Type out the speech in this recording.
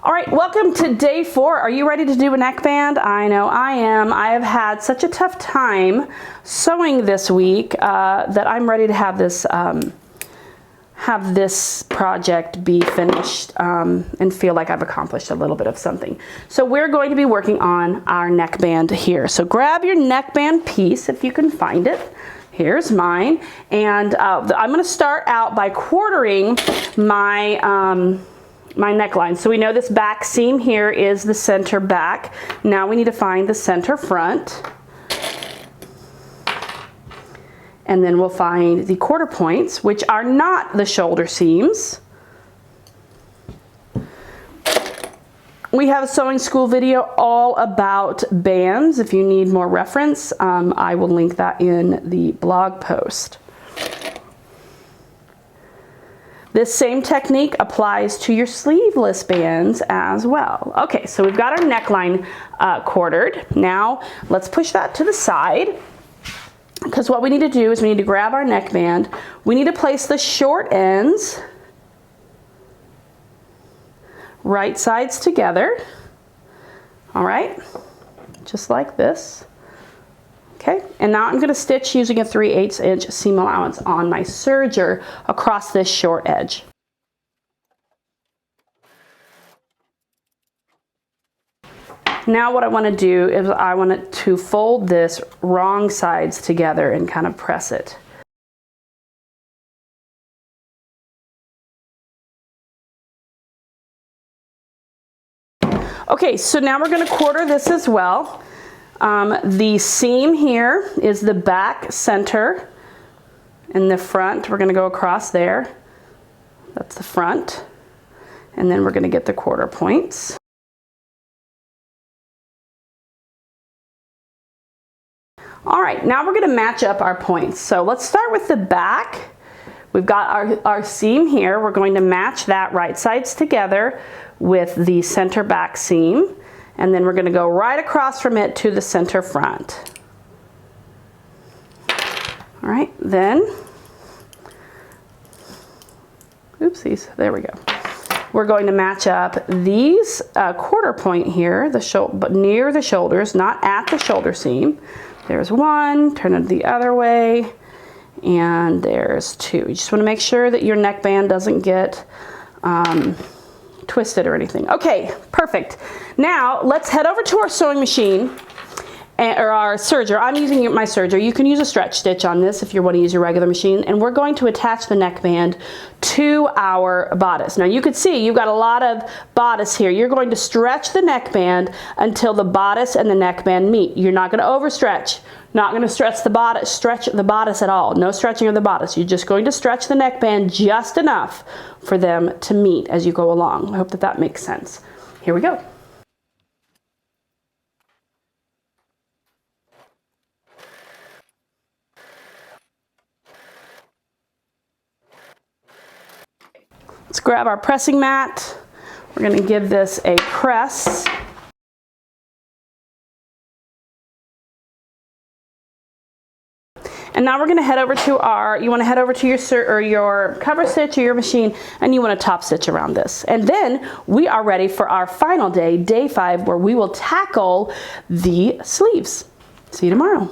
All right, welcome to day 4. Are you ready to do a neckband? I know I am. I have had such a tough time sewing this week that I'm ready to have this project be finished and feel like I've accomplished a little bit of something. So we're going to be working on our neckband here. So grab your neckband piece if you can find it. Here's mine, and I'm going to start out by quartering my my neckline. So we know this back seam here is the center back. Now we need to find the center front. And then we'll find the quarter points, which are not the shoulder seams. We have a sewing school video all about bands. If you need more reference, I will link that in the blog post. This same technique applies to your sleeveless bands as well. Okay, so we've got our neckline quartered. Now let's push that to the side, because what we need to do is we need to grab our neckband. We need to place the short ends right sides together. All right, just like this. Okay, and now I'm going to stitch using a 3/8 inch seam allowance on my serger across this short edge. Now what I want to do is I want to fold this wrong sides together and kind of press it. Okay, so now we're going to quarter this as well. The seam here is the back center, and the front, we're going to go across there. That's the front. And then we're going to get the quarter points. All right, now we're going to match up our points. So let's start with the back. We've got our seam here. We're going to match that right sides together with the center back seam. And then we're going to go right across from it to the center front. All right, then, oopsies, there we go. We're going to match up these quarter point here, but near the shoulders, not at the shoulder seam. There's one, turn it the other way, and there's two. You just want to make sure that your neckband doesn't get twisted or anything. Okay, perfect. Now let's head over to our sewing machine, or our serger. I'm using my serger. You can use a stretch stitch on this if you want to use your regular machine, and we're going to attach the neckband to our bodice. Now you can see you've got a lot of bodice here. You're going to stretch the neckband until the bodice and the neckband meet. You're not going to overstretch. Not going to stretch the bodice at all. No stretching of the bodice. You're just going to stretch the neckband just enough for them to meet as you go along. I hope that that makes sense. Here we go. Let's grab our pressing mat. We're going to give this a press. And now we're going to head over to you want to head over to your cover stitch or your machine, and you want to top stitch around this. And then we are ready for our final day, day 5, where we will tackle the sleeves. See you tomorrow.